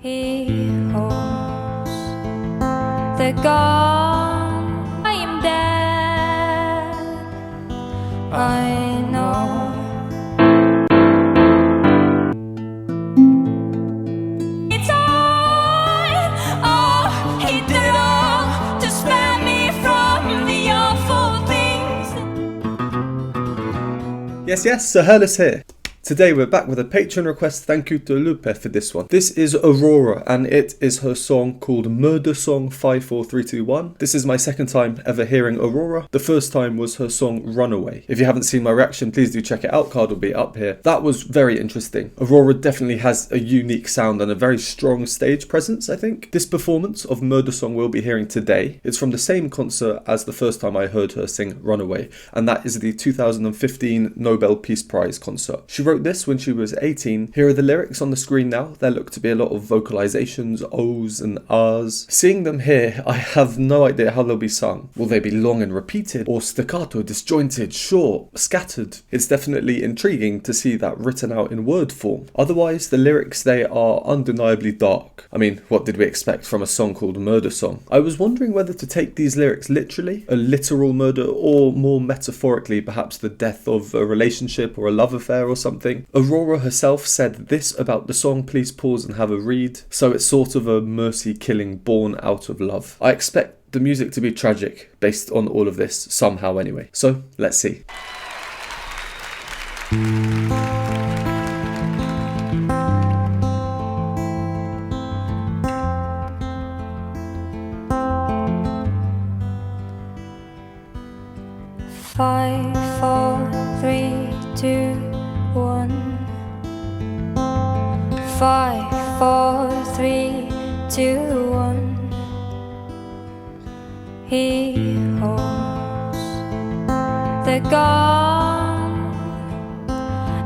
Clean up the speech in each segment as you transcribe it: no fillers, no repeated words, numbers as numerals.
He holds the gun. I am dead. I know. It's I. Oh, he did it all to spare me from the awful things. Yes, so Hairless here. Today we're back with a Patreon request. Thank you to Lupe for this one. This is Aurora and it is her song called Murder Song 54321. This is my second time ever hearing Aurora. The first time was her song Runaway. If you haven't seen my reaction, please do check it out. Card will be up here. That was very interesting. Aurora definitely has a unique sound and a very strong stage presence, I think. This performance of Murder Song we'll be hearing today is from the same concert as the first time I heard her sing Runaway, and that is the 2015 Nobel Peace Prize concert. She wrote this when she was 18. Here are the lyrics on the screen now. There look to be a lot of vocalizations, O's and R's. Seeing them here, I have no idea how they'll be sung. Will they be long and repeated, or staccato, disjointed, short, scattered? It's definitely intriguing to see that written out in word form. Otherwise, the lyrics, they are undeniably dark. I mean, what did we expect from a song called Murder Song? I was wondering whether to take these lyrics literally, a literal murder, or more metaphorically, perhaps the death of a relationship or a love affair or something. Aurora herself said this about the song, please pause and have a read. So it's sort of a mercy killing born out of love. I expect the music to be tragic based on all of this somehow anyway. So let's see. Five, four, three, two, 1. 5, 4, 3, 2, 1. He holds the gun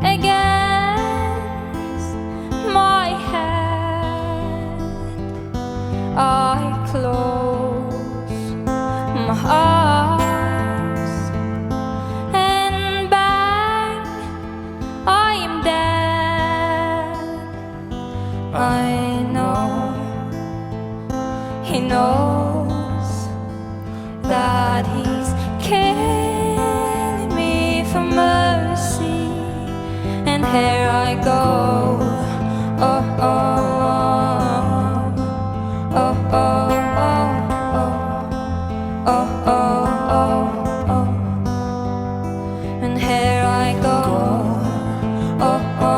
against my head. I close my eyes. I know he knows that he's killing me for mercy, and here I go. Oh, oh, oh, oh, oh, oh, oh, oh, oh, oh, and here I go. Oh, oh.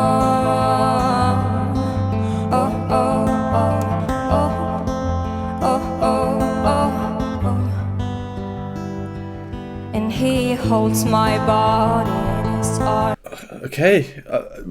He holds my body in his arms. Okay,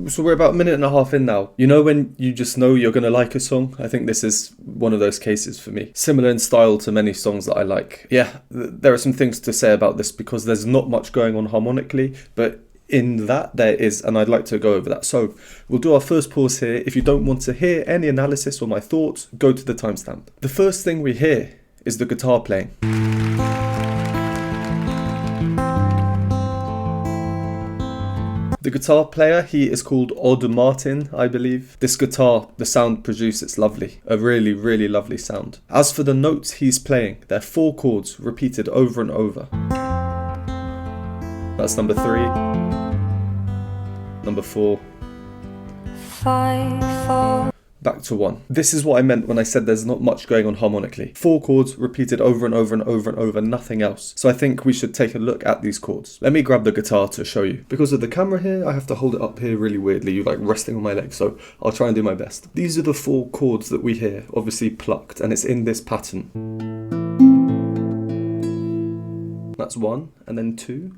so we're about a minute and a half in now. You know when you just know you're going to like a song? I think this is one of those cases for me. Similar in style to many songs that I like. Yeah, there are some things to say about this because there's not much going on harmonically, but in that there is, and I'd like to go over that. So we'll do our first pause here. If you don't want to hear any analysis or my thoughts, go to the timestamp. The first thing we hear is the guitar playing. The guitar player, he is called Odd Martin, I believe. This guitar, the sound produced, it's lovely. A really, really lovely sound. As for the notes he's playing, they're 4 chords repeated over and over. That's number 3. Number 4. 5, 4. Back to 1. This is what I meant when I said there's not much going on harmonically. 4 chords repeated over and over and over and over, nothing else. So I think we should take a look at these chords. Let me grab the guitar to show you. Because of the camera here, I have to hold it up here really weirdly. You're like resting on my leg, so I'll try and do my best. These are the 4 chords that we hear, obviously plucked, and it's in this pattern. That's 1, and then 2.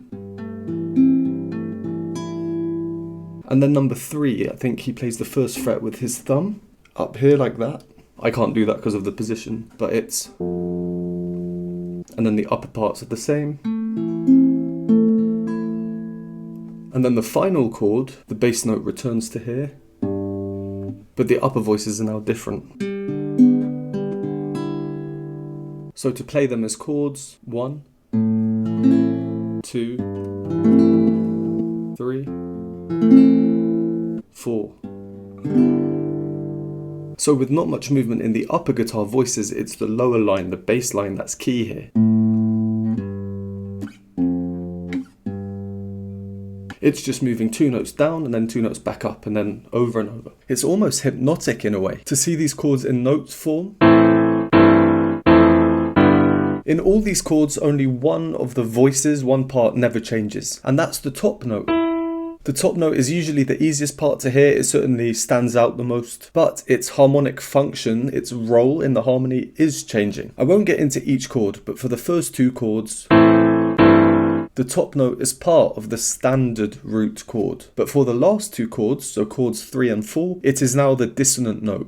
And then number 3, I think he plays the first fret with his thumb. Up here like that. I can't do that because of the position, but it's... And then the upper parts are the same. And then the final chord, the bass note returns to here, but the upper voices are now different. So to play them as chords, 1, 2, 3, 4. So with not much movement in the upper guitar voices, it's the lower line, the bass line, that's key here. It's just moving 2 notes down and then 2 notes back up and then over and over. It's almost hypnotic in a way to see these chords in notes form. In all these chords, only one of the voices, one part never changes, and that's the top note. The top note is usually the easiest part to hear, it certainly stands out the most, but its harmonic function, its role in the harmony is changing. I won't get into each chord, but for the first 2 chords, the top note is part of the standard root chord. But for the last 2 chords, so chords 3 and 4, it is now the dissonant note.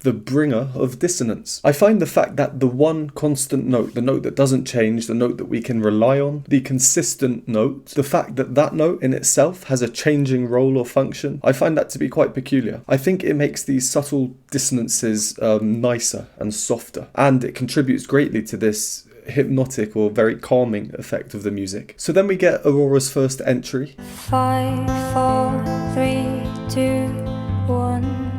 The bringer of dissonance. I find the fact that the one constant note, the note that doesn't change, the note that we can rely on, the consistent note, the fact that that note in itself has a changing role or function, I find that to be quite peculiar. I think it makes these subtle dissonances nicer and softer, and it contributes greatly to this hypnotic or very calming effect of the music. So then we get Aurora's first entry. 5, 4, 3, 2, 1.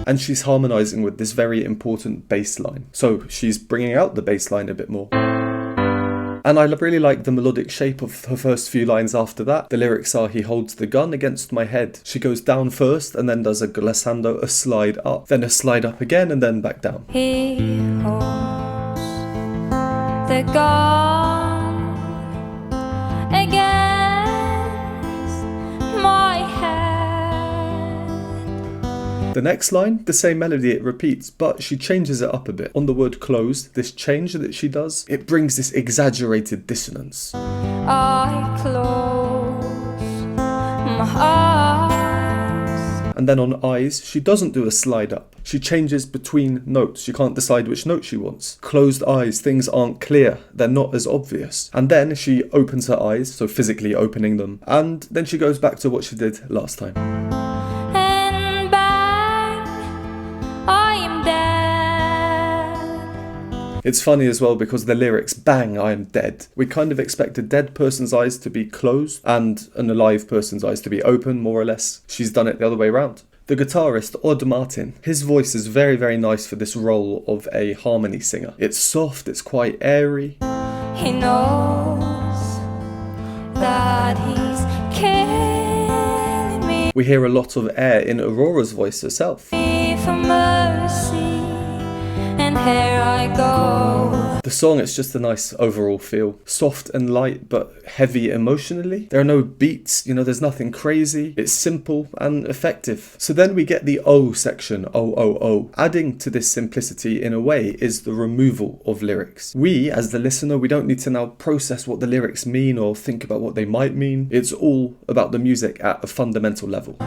And she's harmonizing with this very important bass line. So she's bringing out the bass line a bit more. And I really like the melodic shape of her first few lines after that. The lyrics are, he holds the gun against my head. She goes down first and then does a glissando, a slide up, then a slide up again and then back down. He holds the gun against my head. The next line, the same melody, it repeats, but she changes it up a bit. On the word closed, this change that she does, it brings this exaggerated dissonance. I close my eyes. And then on eyes, she doesn't do a slide up. She changes between notes. She can't decide which note she wants. Closed eyes, things aren't clear. They're not as obvious. And then she opens her eyes, so physically opening them. And then she goes back to what she did last time. And bang, I am dead. It's funny as well because the lyrics, bang, I am dead. We kind of expect a dead person's eyes to be closed and an alive person's eyes to be open, more or less. She's done it the other way around. The guitarist, Odd Martin, his voice is very, very nice for this role of a harmony singer. It's soft, it's quite airy. He knows that he's killing me. We hear a lot of air in Aurora's voice herself. For mercy, and here I go. The song, it's just a nice overall feel. Soft and light, but heavy emotionally. There are no beats, there's nothing crazy. It's simple and effective. So then we get the O section, O. Adding to this simplicity in a way is the removal of lyrics. We, as the listener, we don't need to now process what the lyrics mean or think about what they might mean. It's all about the music at a fundamental level.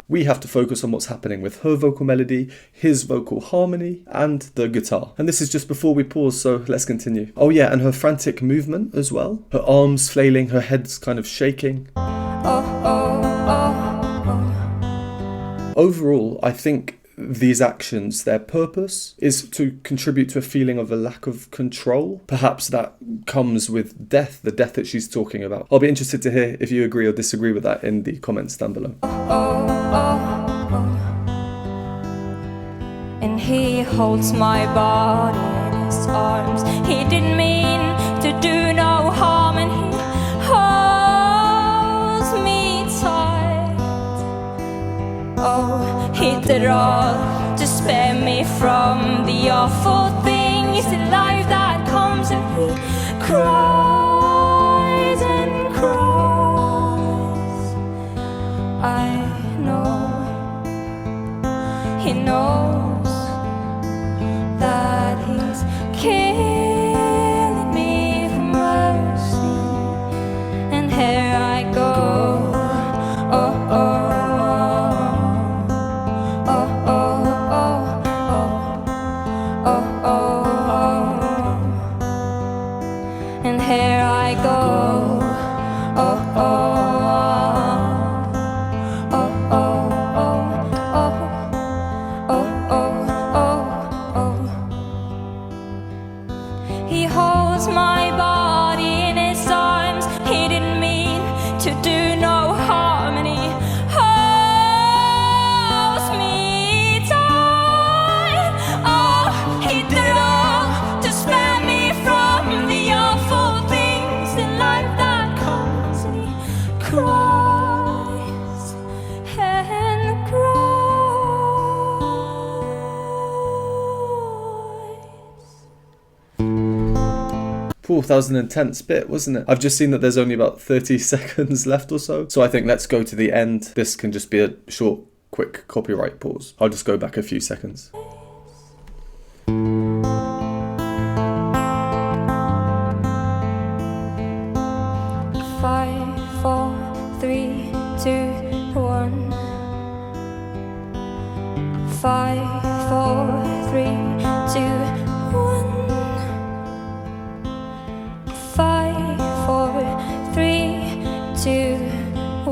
We have to focus on what's happening with her vocal melody, his vocal harmony, and the guitar. And this is just before we pause, so let's continue. Oh yeah, and her frantic movement as well. Her arms flailing, her head's kind of shaking. Overall, I think these actions, their purpose is to contribute to a feeling of a lack of control. Perhaps that comes with death, the death that she's talking about. I'll be interested to hear if you agree or disagree with that in the comments down below. And he holds my body in his arms. He didn't mean to do no harm, and he holds me tight. Oh, he did it all to spare me from the awful things in life that comes, and he cries and cries. I know he knows that he's killing me for mercy, and here I go. And here cries and cries. Cool, that was an intense bit, wasn't it? I've just seen that there's only about 30 seconds left or so, so I think let's go to the end. This can just be a short, quick copyright pause. I'll just go back a few seconds. 5, 4, 3, 2, 1. 5, 4, 3, 2, 1. 5, 4, 3, 2, 1.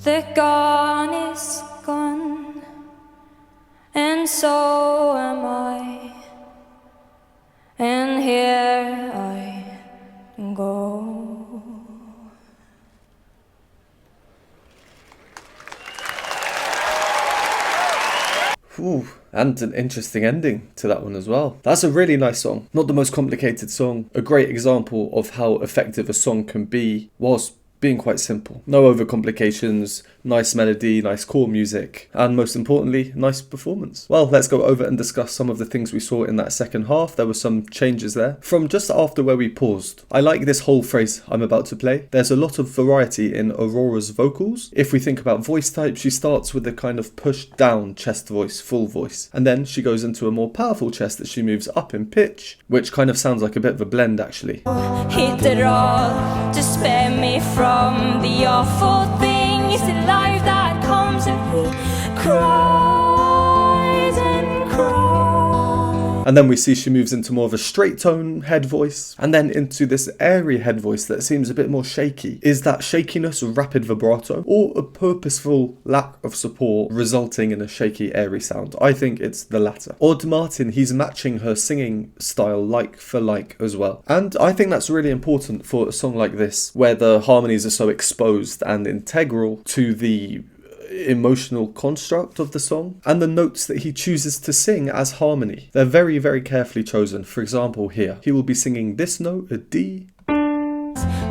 The gun is gone, and so am I. And here I go. Ooh, and an interesting ending to that one as well. That's a really nice song. Not the most complicated song. A great example of how effective a song can be whilst being quite simple. No overcomplications, nice melody, nice core music, and most importantly, nice performance. Well, let's go over and discuss some of the things we saw in that second half. There were some changes there. From just after where we paused, I like this whole phrase I'm about to play. There's a lot of variety in Aurora's vocals. If we think about voice type, she starts with a kind of pushed down chest voice, full voice, and then she goes into a more powerful chest that she moves up in pitch, which kind of sounds like a bit of a blend actually. Hit it all to spare me from the awful things in life that comes and he cries and cries. And then we see she moves into more of a straight tone head voice, and then into this airy head voice that seems a bit more shaky. Is that shakiness a rapid vibrato, or a purposeful lack of support resulting in a shaky airy sound? I think it's the latter. Odd Martin, he's matching her singing style like for like as well. And I think that's really important for a song like this, where the harmonies are so exposed and integral to the emotional construct of the song, and the notes that he chooses to sing as harmony. They're very, very carefully chosen. For example, here, he will be singing this note, a D.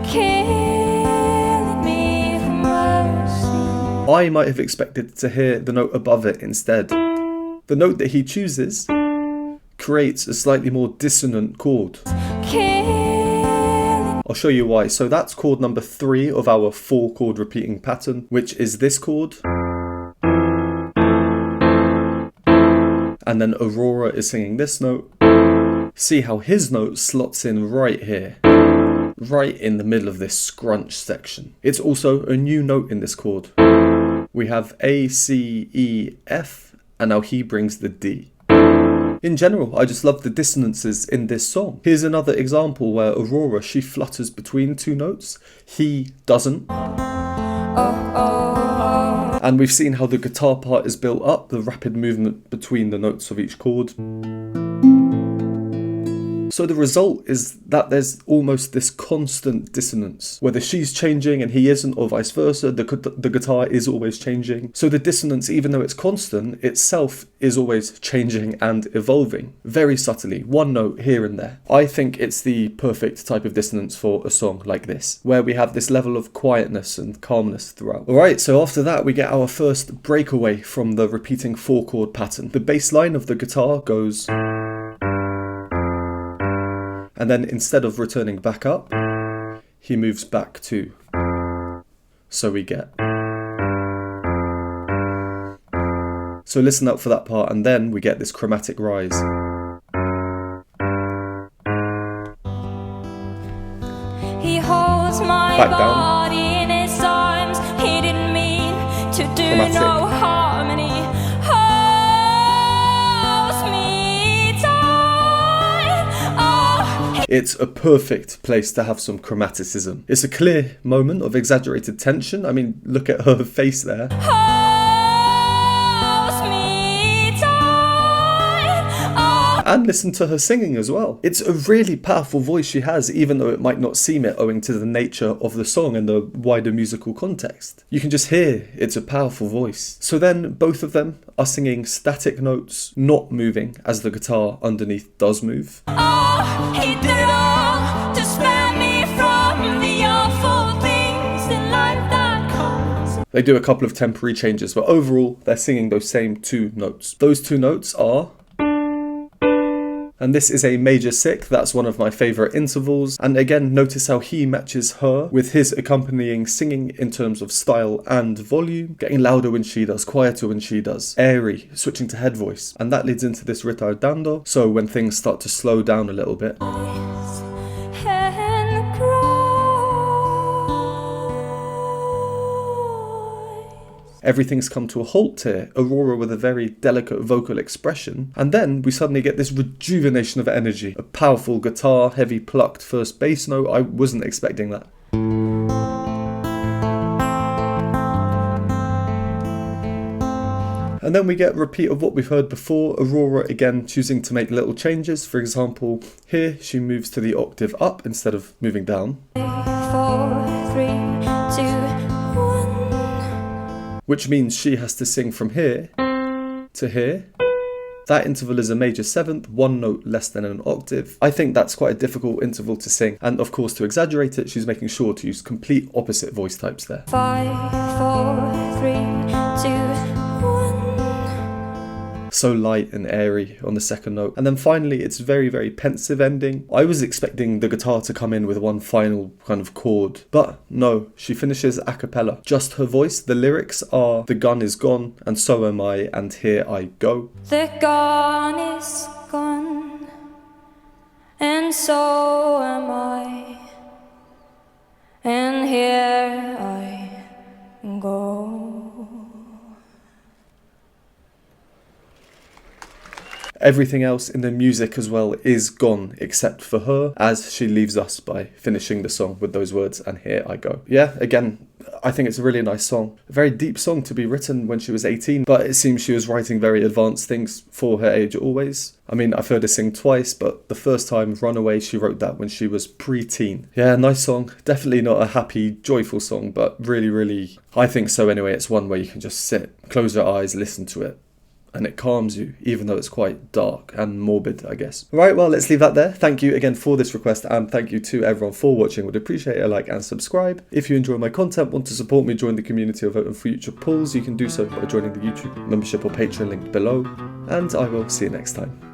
Killing me for mercy. I might have expected to hear the note above it instead. The note that he chooses creates a slightly more dissonant chord. I'll show you why. So that's chord number 3 of our 4 chord repeating pattern, which is this chord. And then Aurora is singing this note. See how his note slots in right here, right in the middle of this scrunch section. It's also a new note in this chord. We have A, C, E, F, and now he brings the D. In general, I just love the dissonances in this song. Here's another example where Aurora, she flutters between 2 notes. He doesn't. And we've seen how the guitar part is built up, the rapid movement between the notes of each chord. So the result is that there's almost this constant dissonance. Whether she's changing and he isn't, or vice versa, the guitar is always changing. So the dissonance, even though it's constant, itself is always changing and evolving. Very subtly, one note here and there. I think it's the perfect type of dissonance for a song like this, where we have this level of quietness and calmness throughout. Alright, so after that we get our first breakaway from the repeating 4 chord pattern. The bass line of the guitar goes... and then instead of returning back up, he moves back to. So we get. So listen up for that part, and then we get this chromatic rise. He holds my Back down. body in his arms. He didn't mean to do Chromatic. no harmony. Holds me tight. Oh, It's a perfect place to have some chromaticism. It's a clear moment of exaggerated tension. I mean, look at her face there. holds me tight. Oh, And listen to her singing as well. It's a really powerful voice she has, even though it might not seem it owing to the nature of the song and the wider musical context. You can just hear it's a powerful voice. So then both of them are singing static notes, not moving, as the guitar underneath does move. he did it all to spare me from the awful They do a couple of temporary changes, but overall they're singing those same 2 notes. Those 2 notes are... And this is a major 6th, that's one of my favourite intervals. And again, notice how he matches her with his accompanying singing in terms of style and volume. Getting louder when she does, quieter when she does, airy, switching to head voice. And that leads into this ritardando, so when things start to slow down a little bit. Everything's come to a halt here, Aurora with a very delicate vocal expression, and then we suddenly get this rejuvenation of energy. A powerful guitar, heavy plucked first bass note. I wasn't expecting that. And then we get a repeat of what we've heard before, Aurora again choosing to make little changes. For example, here she moves to the octave up instead of moving down. 4, 3, 2, 1. Which means she has to sing from here to here. That interval is a major 7th, 1 note less than an octave. I think that's quite a difficult interval to sing, and of course to exaggerate it, she's making sure to use complete opposite voice types there. 5, 4, 3, 2, 1. So light and airy on the second note. And then finally, it's very, very pensive ending. I was expecting the guitar to come in with one final kind of chord, but no, she finishes a cappella. Just her voice. The lyrics are, the gun is gone, and so am I, and here I go. The gun is gone, and so am I, and here I go. Everything else in the music as well is gone except for her, as she leaves us by finishing the song with those words, and here I go. Yeah, again, I think it's a really nice song. A very deep song to be written when she was 18, but it seems she was writing very advanced things for her age always. I mean, I've heard her sing twice, but the first time, Runaway, she wrote that when she was pre-teen. Yeah, nice song. Definitely not a happy, joyful song, but really, really, I think so anyway. It's one where you can just sit, close your eyes, listen to it. And it calms you, even though it's quite dark and morbid, I guess. Right, well, let's leave that there. Thank you again for this request, and thank you to everyone for watching. Would appreciate a like and subscribe. If you enjoy my content, want to support me, join the community of voting for future polls, you can do so by joining the YouTube membership or Patreon link below. And I will see you next time.